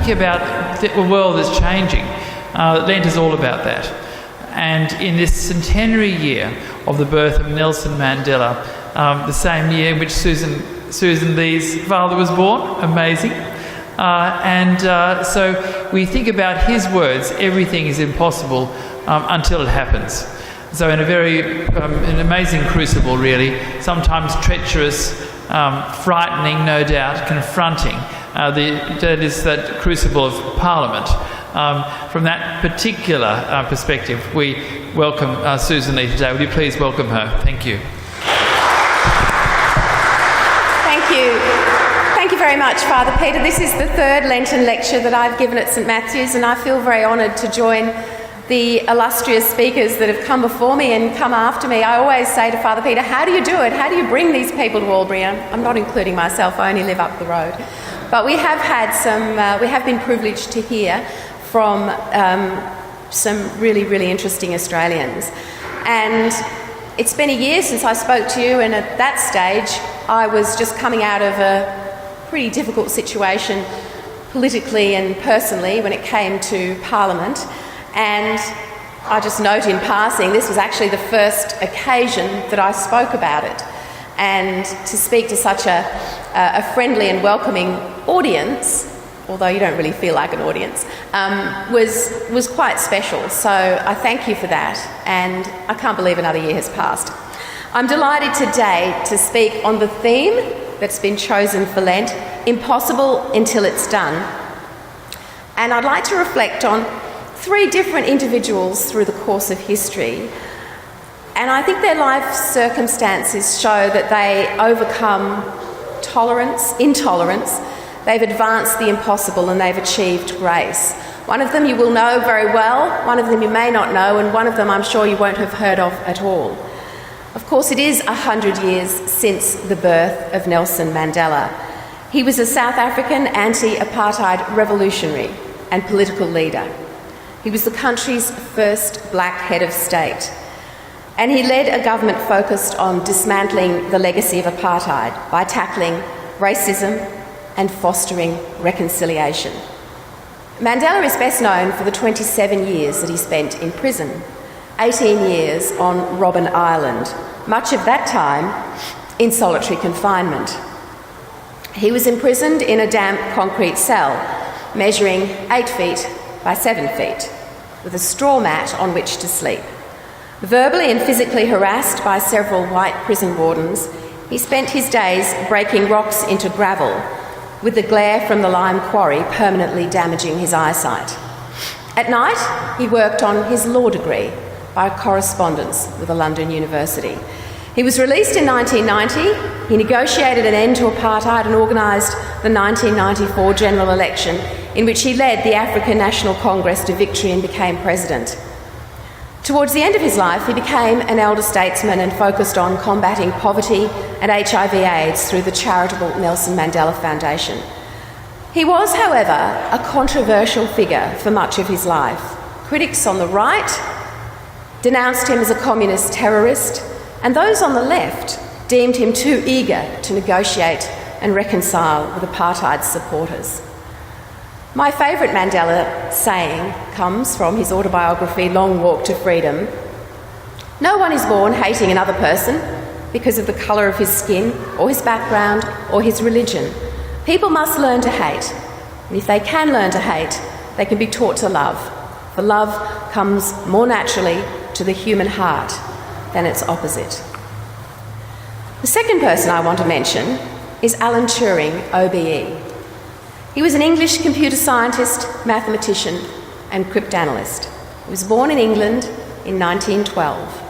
think about the world that's changing, Lent is all about that. And in this centenary year of the birth of Nelson Mandela, the same year in which Susan Ley's father was born, amazing. So we think about his words, everything is impossible until it happens. So in a very, an amazing crucible really, sometimes treacherous, frightening, no doubt, confronting, that is that crucible of Parliament. From that particular perspective, we welcome Sussan Ley today. Would you please welcome her? Thank you. Thank you. Thank you very much, Father Peter. This is the third Lenten lecture that I've given at St Matthew's, and I feel very honoured to join the illustrious speakers that have come before me and come after me. I always say to Father Peter, how do you do it? How do you bring these people to Albury? I'm not including myself, I only live up the road. But we have had we have been privileged to hear from some really, really interesting Australians. And it's been a year since I spoke to you, and at that stage I was just coming out of a pretty difficult situation politically and personally when it came to Parliament. And I just note in passing, this was actually the first occasion that I spoke about it. And to speak to such a friendly and welcoming audience, although you don't really feel like an audience, was quite special. So I thank you for that, and I can't believe another year has passed. I'm delighted today to speak on the theme that's been chosen for Lent, Impossible Until It's Done. And I'd like to reflect on three different individuals through the course of history. And I think their life circumstances show that they overcome intolerance, they've advanced the impossible, and they've achieved grace. One of them you will know very well, one of them you may not know, and one of them I'm sure you won't have heard of at all. Of course, it is 100 years since the birth of Nelson Mandela. He was a South African anti-apartheid revolutionary and political leader. He was the country's first black head of state, and he led a government focused on dismantling the legacy of apartheid by tackling racism and fostering reconciliation. Mandela is best known for the 27 years that he spent in prison, 18 years on Robben Island, much of that time in solitary confinement. He was imprisoned in a damp concrete cell, measuring 8 feet by 7 feet, with a straw mat on which to sleep. Verbally and physically harassed by several white prison wardens, he spent his days breaking rocks into gravel, with the glare from the lime quarry permanently damaging his eyesight. At night, he worked on his law degree by correspondence with a London university. He was released in 1990. He negotiated an end to apartheid and organised the 1994 general election, in which he led the African National Congress to victory and became president. Towards the end of his life, he became an elder statesman and focused on combating poverty and HIV/AIDS through the charitable Nelson Mandela Foundation. He was, however, a controversial figure for much of his life. Critics on the right denounced him as a communist terrorist, and those on the left deemed him too eager to negotiate and reconcile with apartheid supporters. My favourite Mandela saying comes from his autobiography, Long Walk to Freedom. No one is born hating another person because of the colour of his skin or his background or his religion. People must learn to hate, and if they can learn to hate, they can be taught to love, for love comes more naturally to the human heart than its opposite. The second person I want to mention is Alan Turing Obe. He was an English computer scientist, mathematician, and cryptanalyst. He was born in England in 1912.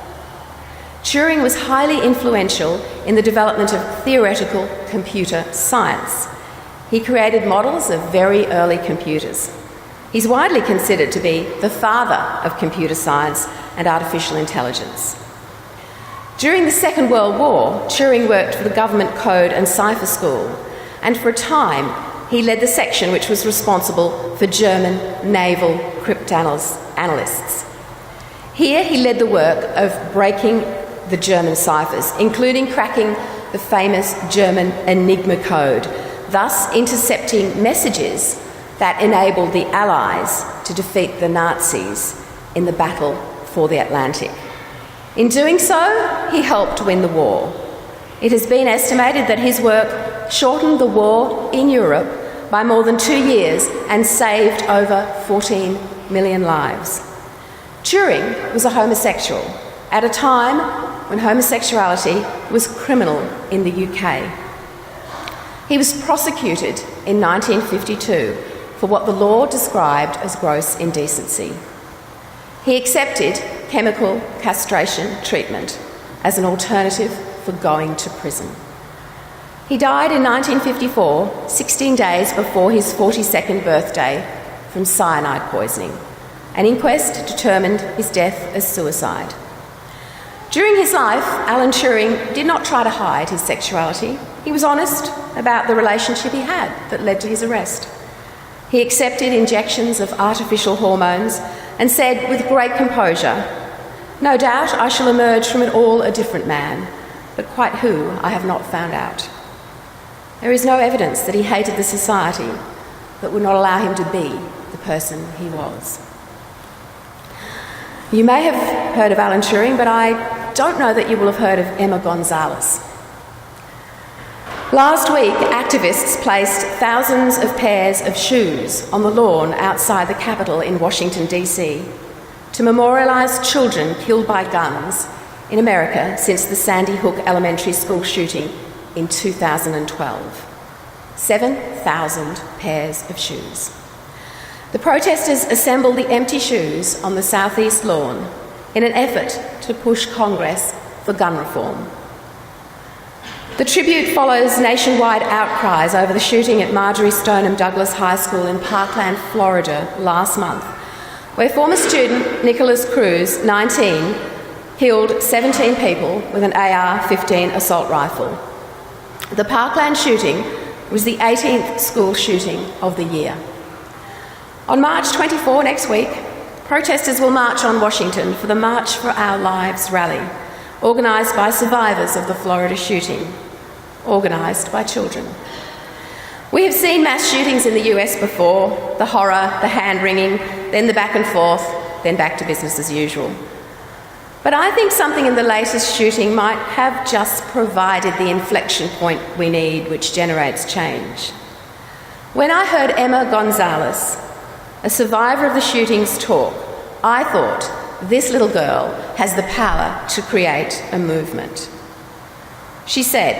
Turing was highly influential in the development of theoretical computer science. He created models of very early computers. He's widely considered to be the father of computer science and artificial intelligence. During the Second World War, Turing worked for the Government Code and Cipher School, and for a time he led the section which was responsible for German naval cryptanalysts. Here he led the work of breaking the German ciphers, including cracking the famous German Enigma code, thus intercepting messages that enabled the Allies to defeat the Nazis in the battle for the Atlantic. In doing so, he helped win the war. It has been estimated that his work shortened the war in Europe by more than 2 years and saved over 14 million lives. Turing was a homosexual at a time when homosexuality was criminal in the UK. He was prosecuted in 1952 for what the law described as gross indecency. He accepted chemical castration treatment as an alternative for going to prison. He died in 1954, 16 days before his 42nd birthday, from cyanide poisoning. An inquest determined his death as suicide. During his life, Alan Turing did not try to hide his sexuality. He was honest about the relationship he had that led to his arrest. He accepted injections of artificial hormones and said with great composure, "No doubt I shall emerge from it all a different man, but quite who I have not found out." There is no evidence that he hated the society that would not allow him to be the person he was. You may have heard of Alan Turing, but I don't know that you will have heard of Emma Gonzalez. Last week, activists placed thousands of pairs of shoes on the lawn outside the Capitol in Washington, D.C. to memorialise children killed by guns in America since the Sandy Hook Elementary School shooting in 2012. 7,000 pairs of shoes. The protesters assembled the empty shoes on the southeast lawn in an effort to push Congress for gun reform. The tribute follows nationwide outcries over the shooting at Marjorie Stoneham Douglas High School in Parkland, Florida last month, where former student Nicholas Cruz, 19, killed 17 people with an AR-15 assault rifle. The Parkland shooting was the 18th school shooting of the year. On March 24 next week, protesters will march on Washington for the March for Our Lives rally, organised by survivors of the Florida shooting, organised by children. We have seen mass shootings in the US before, the horror, the hand-wringing, then the back and forth, then back to business as usual. But I think something in the latest shooting might have just provided the inflection point we need, which generates change. When I heard Emma Gonzalez, a survivor of the shootings, talk, I thought, this little girl has the power to create a movement. She said,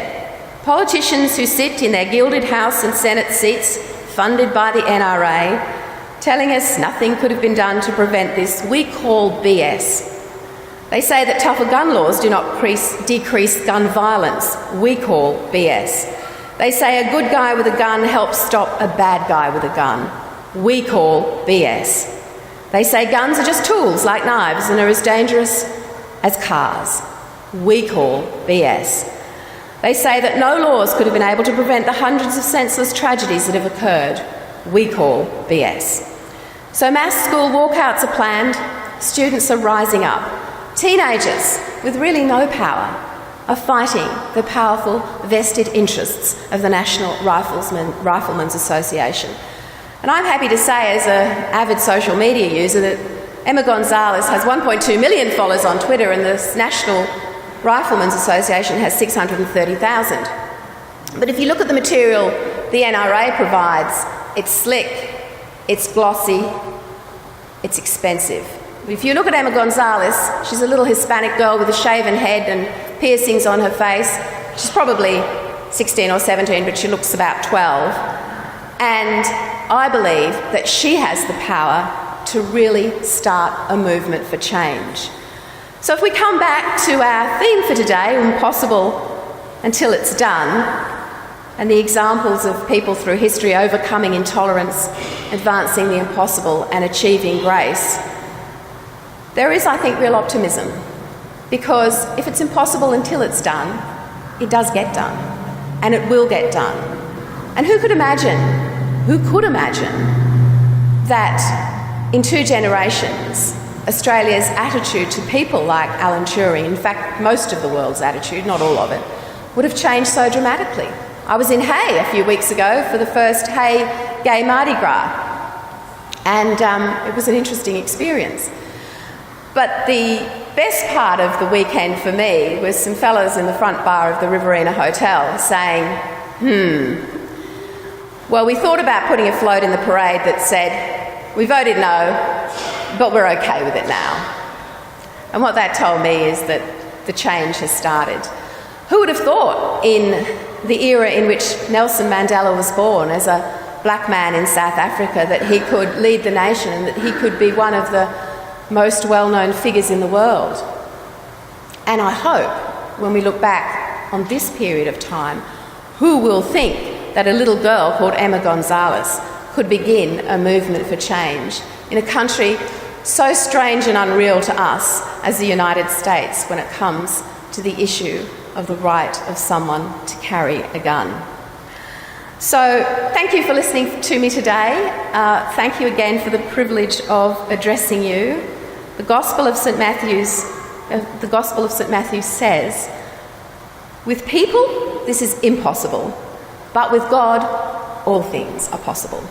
"Politicians who sit in their gilded House and Senate seats, funded by the NRA, telling us nothing could have been done to prevent this, we call BS. They say that tougher gun laws do not decrease gun violence. We call BS. They say a good guy with a gun helps stop a bad guy with a gun. We call BS. They say guns are just tools like knives and are as dangerous as cars. We call BS. They say that no laws could have been able to prevent the hundreds of senseless tragedies that have occurred. We call BS. So mass school walkouts are planned, students are rising up. Teenagers with really no power are fighting the powerful vested interests of the National Riflemen's Association. And I'm happy to say, as an avid social media user, that Emma Gonzalez has 1.2 million followers on Twitter and the National Riflemen's Association has 630,000. But if you look at the material the NRA provides, it's slick, it's glossy, it's expensive. If you look at Emma Gonzalez, she's a little Hispanic girl with a shaven head and piercings on her face. She's probably 16 or 17, but she looks about 12. And I believe that she has the power to really start a movement for change. So if we come back to our theme for today, impossible until it's done, and the examples of people through history overcoming intolerance, advancing the impossible and achieving grace, there is, I think, real optimism. Because if it's impossible until it's done, it does get done. And it will get done. And who could imagine that in 2 generations, Australia's attitude to people like Alan Turing, in fact, most of the world's attitude, not all of it, would have changed so dramatically. I was in Hay a few weeks ago for the first Hay Gay Mardi Gras. And it was an interesting experience. But the best part of the weekend for me was some fellas in the front bar of the Riverina Hotel saying, well, we thought about putting a float in the parade that said, we voted no, but we're okay with it now. And what that told me is that the change has started. Who would have thought in the era in which Nelson Mandela was born as a black man in South Africa that he could lead the nation and that he could be one of the most well-known figures in the world? And I hope when we look back on this period of time, who will think that a little girl called Emma Gonzalez could begin a movement for change in a country so strange and unreal to us as the United States when it comes to the issue of the right of someone to carry a gun. So thank you for listening to me today. Thank you again for the privilege of addressing you. The Gospel of St. Matthew says, with people, this is impossible, but with God, all things are possible.